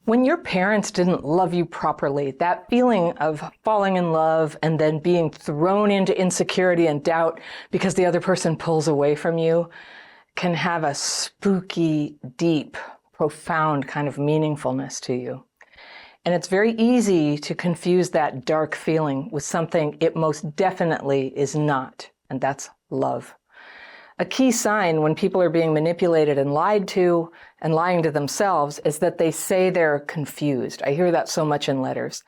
When your parents didn't love you properly, that feeling of falling in love and then being thrown into insecurity and doubt because the other person pulls away from you can have a spooky, deep, profound kind of meaningfulness to you. And it's very easy to confuse that dark feeling with something it most definitely is not, and that's love. A key sign when people are being manipulated and lied to and lying to themselves is that they say they're confused. I hear that so much in letters.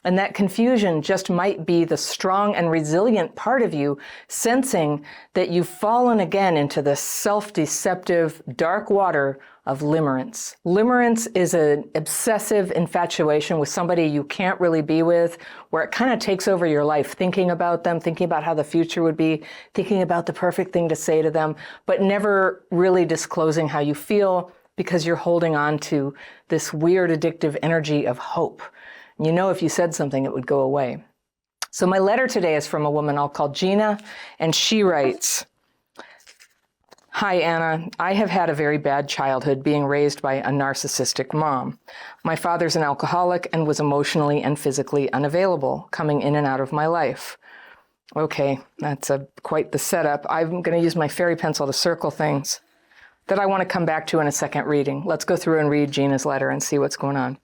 And that confusion just might be the strong and resilient part of you sensing that you've fallen again into the self-deceptive dark water of limerence. Limerence is an obsessive infatuation with somebody you can't really be with, where it kind of takes over your life, thinking about them, thinking about how the future would be, thinking about the perfect thing to say to them, but never really disclosing how you feel because you're holding on to this weird addictive energy of hope. You know, if you said something, it would go away. So my letter today is from a woman I'll call Gina, and she writes, "Hi, Anna. I have had a very bad childhood being raised by a narcissistic mom. My father's an alcoholic and was emotionally and physically unavailable, coming in and out of my life." Okay, that's quite the setup. I'm going to use my fairy pencil to circle things that I want to come back to in a second reading. Let's go through and read Gina's letter and see what's going on.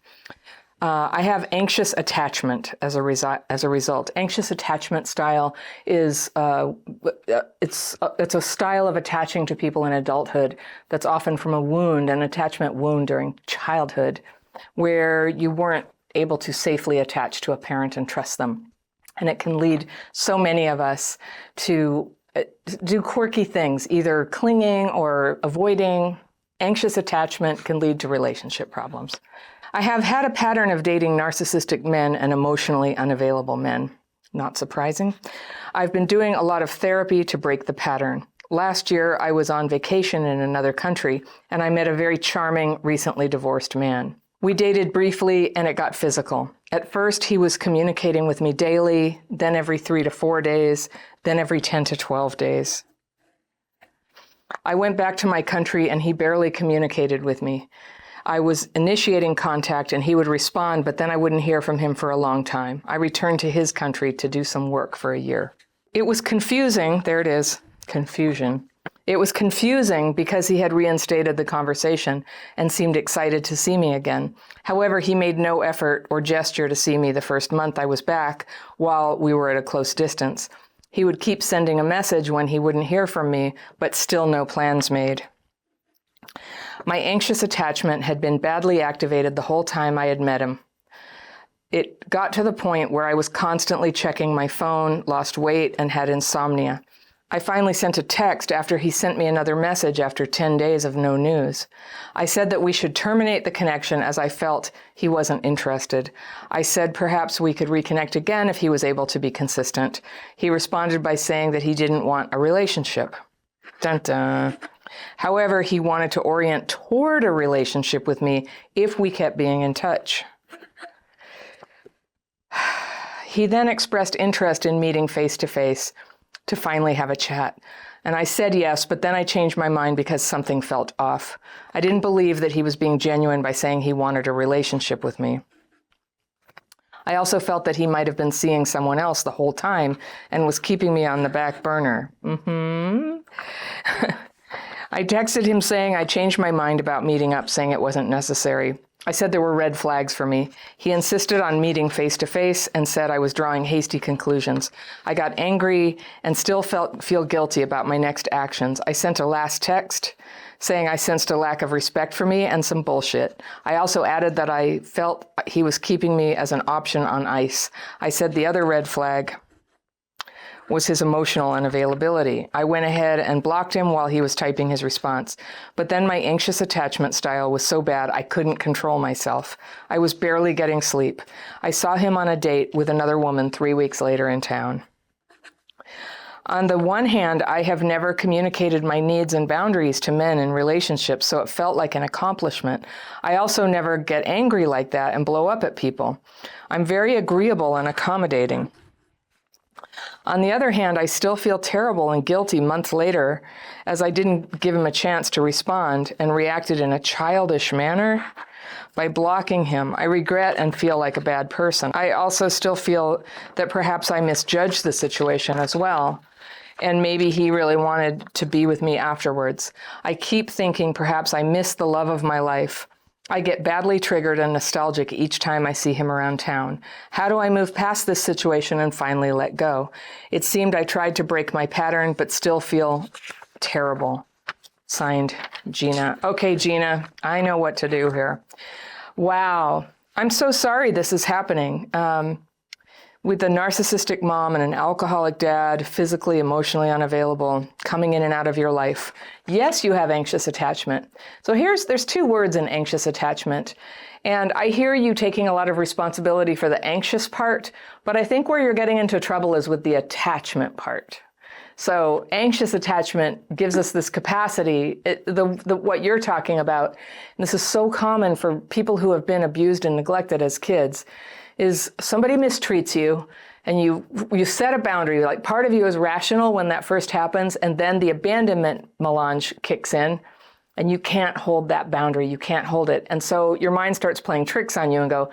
I have anxious attachment as a result. Anxious attachment style is it's a style of attaching to people in adulthood that's often from a wound, an attachment wound during childhood, where you weren't able to safely attach to a parent and trust them. And it can lead so many of us to do quirky things, either clinging or avoiding. Anxious attachment can lead to relationship problems. I have had a pattern of dating narcissistic men and emotionally unavailable men. Not surprising. I've been doing a lot of therapy to break the pattern. Last year, I was on vacation in another country, and I met a very charming, recently divorced man. We dated briefly, and it got physical. At first, he was communicating with me daily, then every 3 to 4 days, then every 10 to 12 days. I went back to my country, and he barely communicated with me. I was initiating contact and he would respond, but then I wouldn't hear from him for a long time. I returned to his country to do some work for a year. It was confusing. There it is, confusion. It was confusing because he had reinstated the conversation and seemed excited to see me again. However, he made no effort or gesture to see me the first month I was back while we were at a close distance. He would keep sending a message when he wouldn't hear from me, but still no plans made. My anxious attachment had been badly activated the whole time I had met him. It got to the point where I was constantly checking my phone, lost weight, and had insomnia. I finally sent a text after he sent me another message after 10 days of no news. I said that we should terminate the connection as I felt he wasn't interested. I said perhaps we could reconnect again if he was able to be consistent. He responded by saying that he didn't want a relationship. Dun dun. However, he wanted to orient toward a relationship with me if we kept being in touch. He then expressed interest in meeting face-to-face to finally have a chat. And I said yes, but then I changed my mind because something felt off. I didn't believe that he was being genuine by saying he wanted a relationship with me. I also felt that he might have been seeing someone else the whole time and was keeping me on the back burner. I texted him saying I changed my mind about meeting up, saying it wasn't necessary. I said there were red flags for me. He insisted on meeting face-to-face and said I was drawing hasty conclusions. I got angry and still feel guilty about my next actions. I sent a last text saying I sensed a lack of respect for me and some bullshit. I also added that I felt he was keeping me as an option on ice. I said the other red flag was his emotional unavailability. I went ahead and blocked him while he was typing his response. But then my anxious attachment style was so bad I couldn't control myself. I was barely getting sleep. I saw him on a date with another woman 3 weeks later in town. On the one hand, I have never communicated my needs and boundaries to men in relationships, so it felt like an accomplishment. I also never get angry like that and blow up at people. I'm very agreeable and accommodating. On the other hand, I still feel terrible and guilty months later as I didn't give him a chance to respond and reacted in a childish manner. by blocking him. I regret and feel like a bad person. I also still feel that perhaps I misjudged the situation as well. And maybe he really wanted to be with me afterwards. I keep thinking perhaps I missed the love of my life. I get badly triggered and nostalgic each time I see him around town. How do I move past this situation and finally let go? It seemed I tried to break my pattern, but still feel terrible. Signed, Gina. Okay, Gina, I know what to do here. Wow. I'm so sorry this is happening. With a narcissistic mom and an alcoholic dad, physically, emotionally unavailable, coming in and out of your life. Yes, you have anxious attachment. So there's two words in anxious attachment. And I hear you taking a lot of responsibility for the anxious part, but I think where you're getting into trouble is with the attachment part. So anxious attachment gives us this capacity, what you're talking about, and this is so common for people who have been abused and neglected as kids, is somebody mistreats you and you set a boundary. Like part of you is rational when that first happens, and then the abandonment melange kicks in and you can't hold that boundary. You can't hold it. And so your mind starts playing tricks on you and go,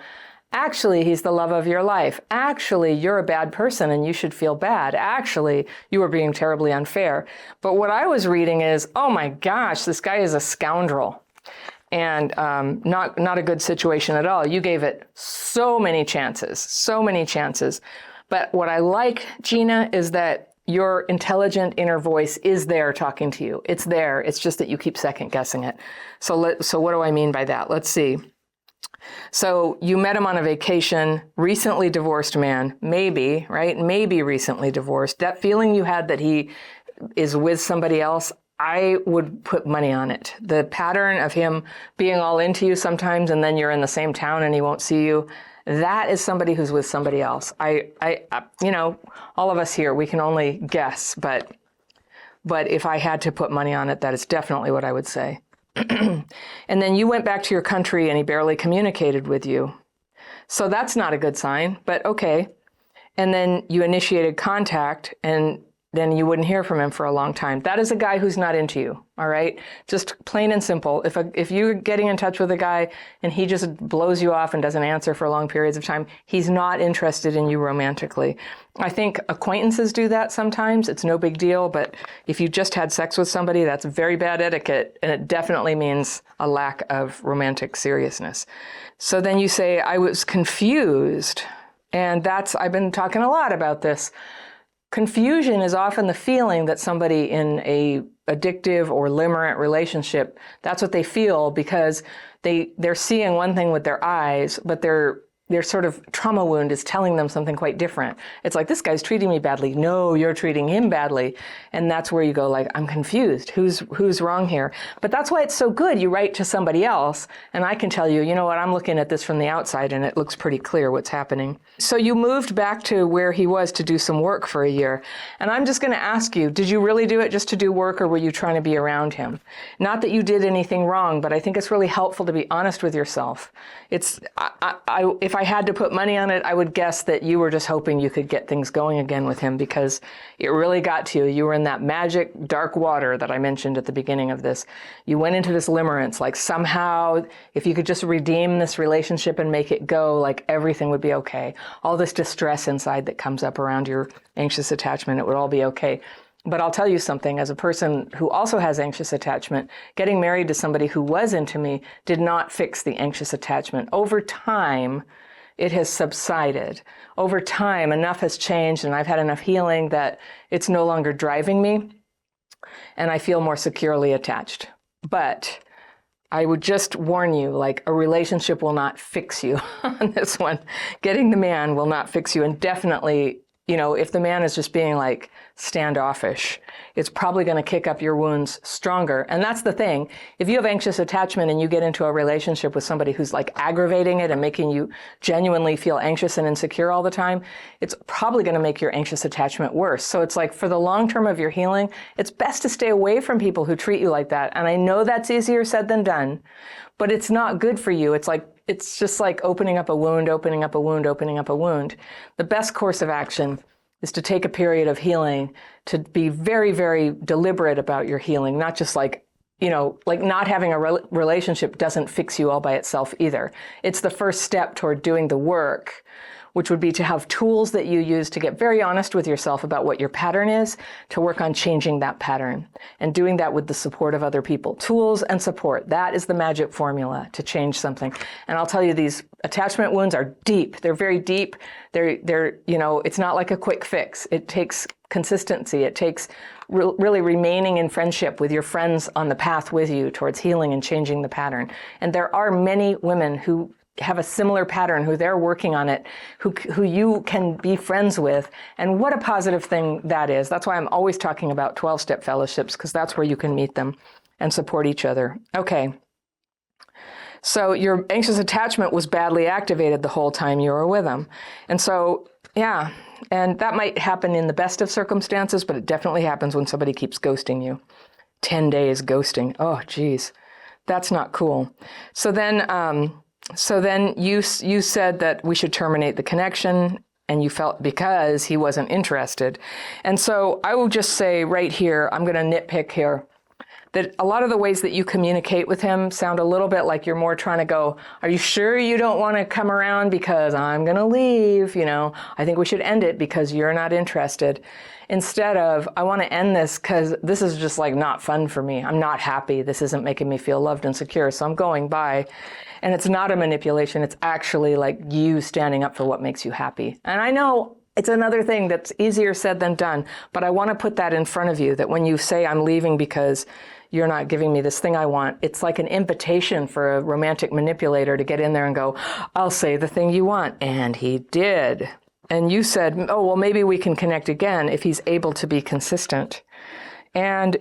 actually, he's the love of your life. Actually, you're a bad person and you should feel bad. Actually, you are being terribly unfair. But what I was reading is, oh my gosh, this guy is a scoundrel. And not a good situation at all. You gave it so many chances. But what I like, Gina, is that your intelligent inner voice is there talking to you. It's there. It's just that you keep second guessing it. So what do I mean by that? Let's see. So you met him on a vacation, recently divorced man, maybe, right? Maybe recently divorced. That feeling you had that he is with somebody else, I would put money on it. The pattern of him being all into you sometimes and then you're in the same town and he won't see you, that is somebody who's with somebody else. All of us here, we can only guess, but if I had to put money on it, that is definitely what I would say. And then you went back to your country and he barely communicated with you. So that's not a good sign, but okay. And then you initiated contact and then you wouldn't hear from him for a long time. That is a guy who's not into you, all right? Just plain and simple. If you're getting in touch with a guy and he just blows you off and doesn't answer for long periods of time, he's not interested in you romantically. I think acquaintances do that sometimes. It's no big deal, but if you just had sex with somebody, that's very bad etiquette, and it definitely means a lack of romantic seriousness. So then you say, I was confused, and I've been talking a lot about this. Confusion is often the feeling that somebody in a addictive or limerent relationship, that's what they feel because they're seeing one thing with their eyes, but their sort of trauma wound is telling them something quite different. It's like, this guy's treating me badly. No, you're treating him badly. And that's where you go like, I'm confused. Who's wrong here? But that's why it's so good. You write to somebody else and I can tell you, you know what, I'm looking at this from the outside and it looks pretty clear what's happening. So you moved back to where he was to do some work for a year. And I'm just going to ask you, did you really do it just to do work or were you trying to be around him? Not that you did anything wrong, but I think it's really helpful to be honest with yourself. If I had to put money on it, I would guess that you were just hoping you could get things going again with him because it really got to you. You were in that magic dark water that I mentioned at the beginning of this. You went into this limerence, like somehow if you could just redeem this relationship and make it go, like everything would be okay. All this distress inside that comes up around your anxious attachment, it would all be okay. But I'll tell you something, as a person who also has anxious attachment, getting married to somebody who was into me did not fix the anxious attachment. Over time, it has subsided. Over time, enough has changed and I've had enough healing that it's no longer driving me and I feel more securely attached. But I would just warn you, like a relationship will not fix you on this one. Getting the man will not fix you, and definitely, if the man is just being like standoffish, it's probably going to kick up your wounds stronger. And that's the thing. If you have anxious attachment and you get into a relationship with somebody who's like aggravating it and making you genuinely feel anxious and insecure all the time, it's probably going to make your anxious attachment worse. So it's like for the long term of your healing, it's best to stay away from people who treat you like that. And I know that's easier said than done, but it's not good for you. It's just like opening up a wound, opening up a wound, opening up a wound. The best course of action is to take a period of healing, to be very, very deliberate about your healing, not just like like not having a relationship doesn't fix you all by itself either. It's the first step toward doing the work, which would be to have tools that you use to get very honest with yourself about what your pattern is, to work on changing that pattern and doing that with the support of other people. Tools and support. That is the magic formula to change something. And I'll tell you, these attachment wounds are deep. They're very deep. It's not like a quick fix. It takes consistency. It takes really remaining in friendship with your friends on the path with you towards healing and changing the pattern. And there are many women who have a similar pattern, who they're working on it, who you can be friends with. And what a positive thing that is. That's why I'm always talking about 12-step fellowships, because that's where you can meet them and support each other. Okay. So your anxious attachment was badly activated the whole time you were with them. And so, yeah, and that might happen in the best of circumstances, but it definitely happens when somebody keeps ghosting you. 10 days ghosting. Oh, geez. That's not cool. So then you said that we should terminate the connection, and you felt because he wasn't interested. And so I will just say right here, I'm going to nitpick here, that a lot of the ways that you communicate with him sound a little bit like you're more trying to go, are you sure you don't want to come around because I'm going to leave? I think we should end it because you're not interested. Instead of, I want to end this because this is just like not fun for me. I'm not happy. This isn't making me feel loved and secure. So I'm going by. And it's not a manipulation. It's actually like you standing up for what makes you happy. And I know it's another thing that's easier said than done, but I want to put that in front of you, that when you say I'm leaving because you're not giving me this thing I want, it's like an invitation for a romantic manipulator to get in there and go, I'll say the thing you want. And he did. And you said, oh, well, maybe we can connect again if he's able to be consistent. And,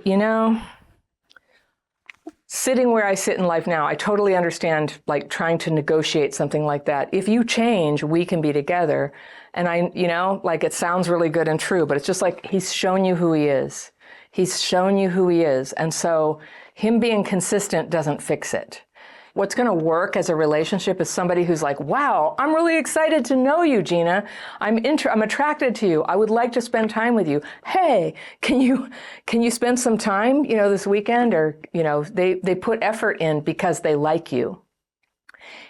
sitting where I sit in life now, I totally understand like trying to negotiate something like that. If you change, we can be together. And it sounds really good and true, but it's just like he's shown you who he is. He's shown you who he is. And so him being consistent doesn't fix it. What's going to work as a relationship is somebody who's like, wow, I'm really excited to know you, Gina. I'm attracted to you. I would like to spend time with you. Hey, can you spend some time, this weekend? Or, they put effort in because they like you.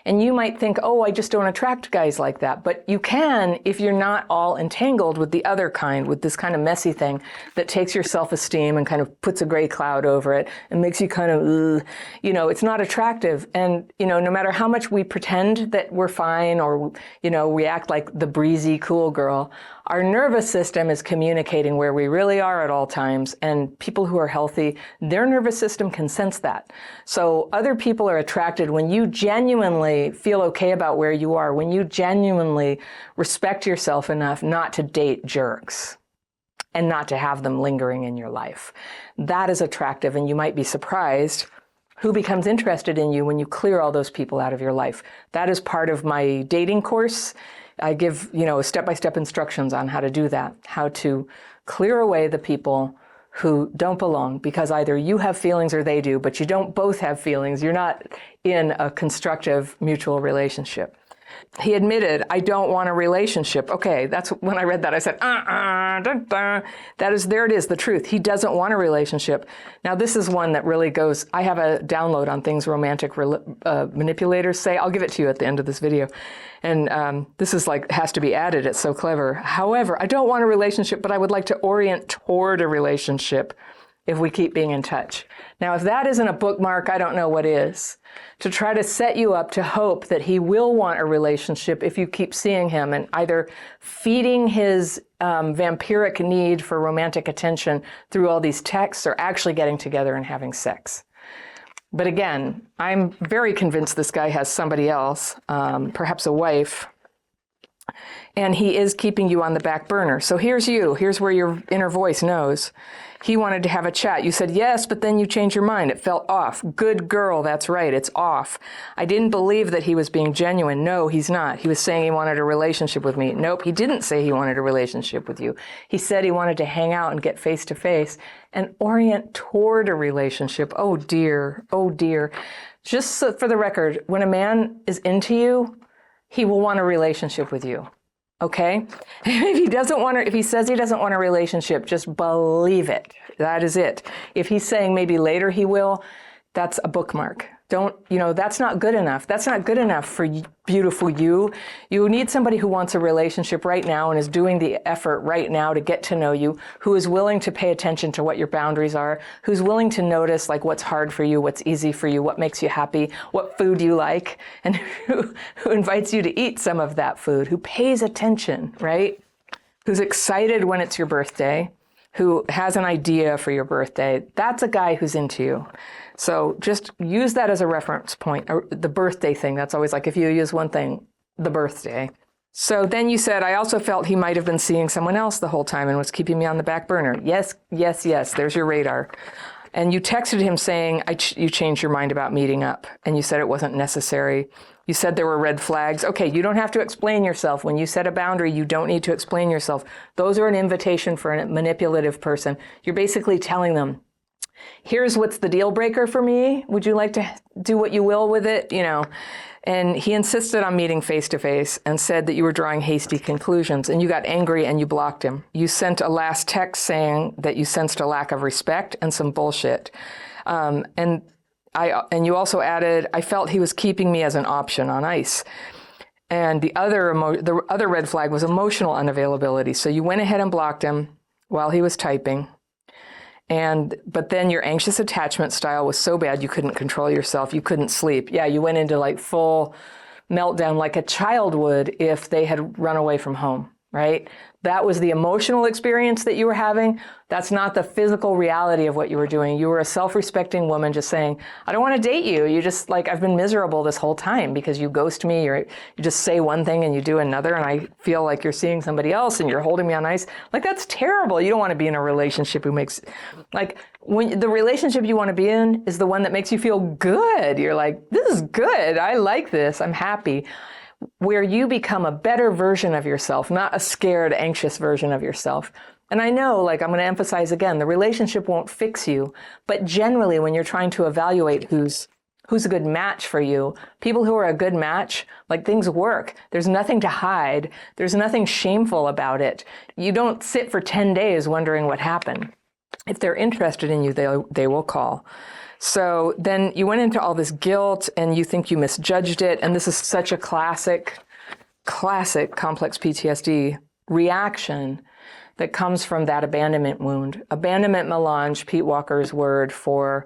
And you might think, oh, I just don't attract guys like that. But you can if you're not all entangled with the other kind, with this kind of messy thing that takes your self-esteem and kind of puts a gray cloud over it and makes you kind of, it's not attractive. And, no matter how much we pretend that we're fine or, we act like the breezy, cool girl, our nervous system is communicating where we really are at all times. And people who are healthy, their nervous system can sense that. So other people are attracted when you genuinely feel okay about where you are, when you genuinely respect yourself enough not to date jerks and not to have them lingering in your life. That is attractive, and you might be surprised who becomes interested in you when you clear all those people out of your life. That is part of my dating course. I give, step-by-step instructions on how to do that, how to clear away the people who don't belong, because either you have feelings or they do, but you don't both have feelings. You're not in a constructive mutual relationship. He admitted, I don't want a relationship. Okay, that's when I read that, I said, there it is, the truth. He doesn't want a relationship. Now, this is one that really goes, I have a download on things romantic manipulators say. I'll give it to you at the end of this video. And this is has to be added. It's so clever. However, I don't want a relationship, but I would like to orient toward a relationship if we keep being in touch. Now, if that isn't a bookmark, I don't know what is. To try to set you up to hope that he will want a relationship if you keep seeing him and either feeding his vampiric need for romantic attention through all these texts or actually getting together and having sex. But again, I'm very convinced this guy has somebody else, perhaps a wife, and he is keeping you on the back burner. So here's you. Here's where your inner voice knows. He wanted to have a chat. You said yes, but then you changed your mind. It felt off. Good girl, that's right. It's off. I didn't believe that he was being genuine. No, he's not. He was saying he wanted a relationship with me. Nope, he didn't say he wanted a relationship with you. He said he wanted to hang out and get face to face and orient toward a relationship. Oh dear, oh dear. Just so, for the record, when a man is into you, he will want a relationship with you. Okay? If he says he doesn't want a relationship, just believe it. That is it. If he's saying maybe later he will, that's a bookmark. That's not good enough. That's not good enough for beautiful you. You need somebody who wants a relationship right now and is doing the effort right now to get to know you, who is willing to pay attention to what your boundaries are, who's willing to notice like what's hard for you, what's easy for you, what makes you happy, what food you like, and who invites you to eat some of that food, who pays attention, right? Who's excited when it's your birthday, who has an idea for your birthday. That's a guy who's into you. So just use that as a reference point. Or the birthday thing, that's always like, if you use one thing, the birthday. So then you said, I also felt he might have been seeing someone else the whole time and was keeping me on the back burner. Yes, yes, yes, there's your radar. And you texted him saying, you changed your mind about meeting up. And you said it wasn't necessary. You said there were red flags. Okay, you don't have to explain yourself. When you set a boundary, you don't need to explain yourself. Those are an invitation for a manipulative person. You're basically telling them, here's what's the deal breaker for me. Would you like to do what you will with it? And he insisted on meeting face to face and said that you were drawing hasty conclusions, and you got angry and you blocked him. You sent a last text saying that you sensed a lack of respect and some bullshit. And you also added, I felt he was keeping me as an option on ice. And the other red flag was emotional unavailability. So you went ahead and blocked him while he was typing. But then your anxious attachment style was so bad you couldn't control yourself. You couldn't sleep. Yeah, you went into like full meltdown like a child would if they had run away from home, right? That was the emotional experience that you were having. That's not the physical reality of what you were doing. You were a self-respecting woman just saying, I don't want to date you. You just like, I've been miserable this whole time because you ghost me. You just say one thing and you do another. And I feel like you're seeing somebody else and you're holding me on ice. Like, that's terrible. You don't want to be in a relationship when the relationship you want to be in is the one that makes you feel good. You're like, this is good. I like this. I'm happy. Where you become a better version of yourself, not a scared, anxious version of yourself. And I know, like, I'm going to emphasize again, the relationship won't fix you, but generally when you're trying to evaluate who's a good match for you, people who are a good match, like, things work. There's nothing to hide. There's nothing shameful about it. You don't sit for 10 days wondering what happened. If they're interested in you, they will call. So then you went into all this guilt and you think you misjudged it. And this is such a classic complex PTSD reaction that comes from that abandonment wound. Abandonment melange, Pete Walker's word for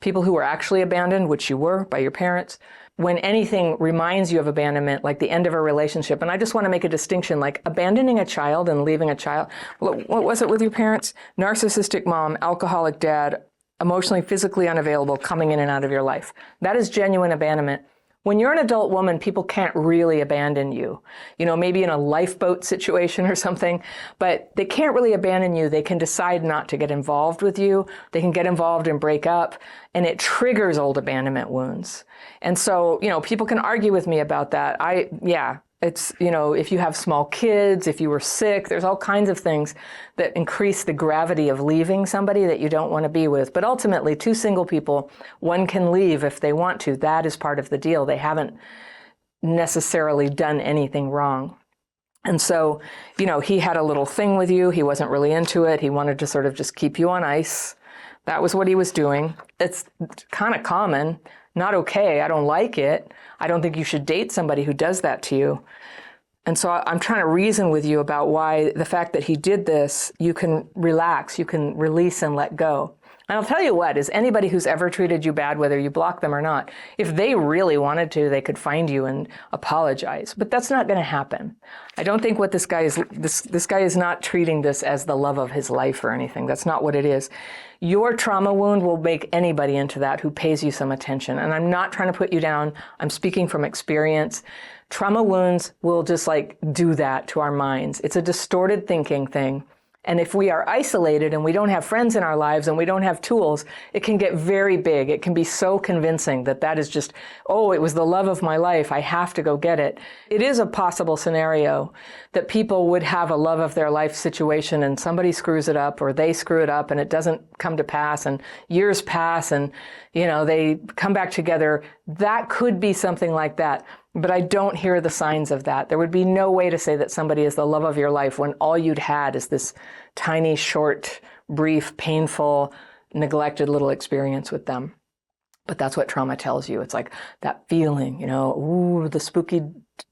people who were actually abandoned, which you were by your parents. When anything reminds you of abandonment, like the end of a relationship, and I just want to make a distinction, like abandoning a child and leaving a child. What was it with your parents? Narcissistic mom, alcoholic dad, emotionally, physically unavailable, coming in and out of your life. That is genuine abandonment. When you're an adult woman, people can't really abandon you. Maybe in a lifeboat situation or something, but they can't really abandon you. They can decide not to get involved with you. They can get involved and break up, and it triggers old abandonment wounds. And so, people can argue with me about that. It's, if you have small kids, if you were sick, there's all kinds of things that increase the gravity of leaving somebody that you don't want to be with. But ultimately, two single people, one can leave if they want to. That is part of the deal. They haven't necessarily done anything wrong. And so, he had a little thing with you. He wasn't really into it. He wanted to sort of just keep you on ice. That was what he was doing. It's kind of common. Not okay. I don't like it. I don't think you should date somebody who does that to you. And so I'm trying to reason with you about why the fact that he did this, you can relax, you can release and let go. And I'll tell you what, is anybody who's ever treated you bad, whether you block them or not, if they really wanted to, they could find you and apologize. But that's not going to happen. I don't think what this guy is not treating this as the love of his life or anything. That's not what it is. Your trauma wound will make anybody into that who pays you some attention. And I'm not trying to put you down. I'm speaking from experience. Trauma wounds will just do that to our minds. It's a distorted thinking thing. And if we are isolated and we don't have friends in our lives and we don't have tools, it can get very big. It can be so convincing that is just, oh, it was the love of my life. I have to go get it. It is a possible scenario that people would have a love of their life situation and somebody screws it up or they screw it up and it doesn't come to pass and years pass and, they come back together. That could be something like that. But I don't hear the signs of that. There would be no way to say that somebody is the love of your life when all you'd had is this tiny, short, brief, painful, neglected little experience with them. But that's what trauma tells you. It's like that feeling, you know, ooh, the spooky,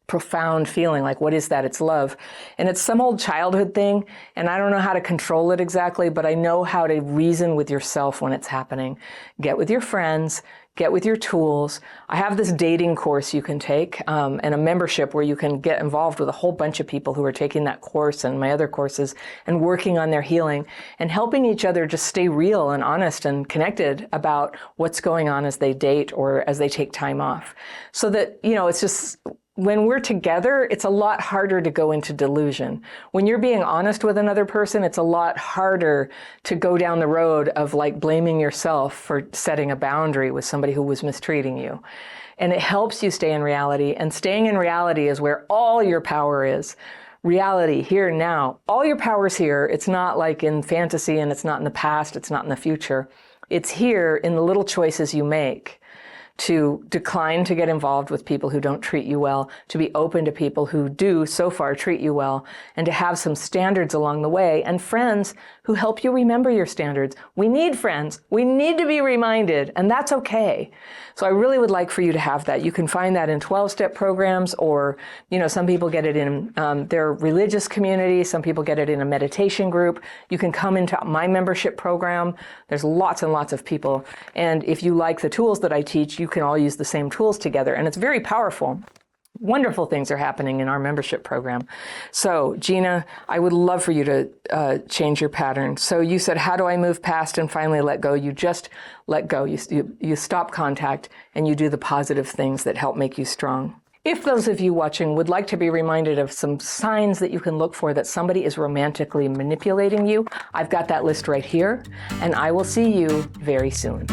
profound feeling. Like, what is that? It's love. And it's some old childhood thing. And I don't know how to control it exactly, but I know how to reason with yourself when it's happening. Get with your friends. Get with your tools. I have this dating course you can take, and a membership where you can get involved with a whole bunch of people who are taking that course and my other courses and working on their healing and helping each other just stay real and honest and connected about what's going on as they date or as they take time off. So that, you know, it's just, when we're together, it's a lot harder to go into delusion. When you're being honest with another person, it's a lot harder to go down the road of like blaming yourself for setting a boundary with somebody who was mistreating you. And it helps you stay in reality. And staying in reality is where all your power is. Reality, here, now. All your power's here. It's not like in fantasy, and it's not in the past, it's not in the future. It's here in the little choices you make. To decline to get involved with people who don't treat you well, to be open to people who do so far treat you well, and to have some standards along the way, and friends who help you remember your standards. We need friends. We need to be reminded, and that's okay. So I really would like for you to have that. You can find that in 12-step programs, or, you know, some people get it in their religious community. Some people get it in a meditation group. You can come into my membership program. There's lots and lots of people. And if you like the tools that I teach, you can all use the same tools together. And it's very powerful. Wonderful things are happening in our membership program. So, Gina, I would love for you to change your pattern. So you said, how do I move past and finally let go? You just let go. You stop contact and you do the positive things that help make you strong. If those of you watching would like to be reminded of some signs that you can look for that somebody is romantically manipulating you, I've got that list right here, and I will see you very soon.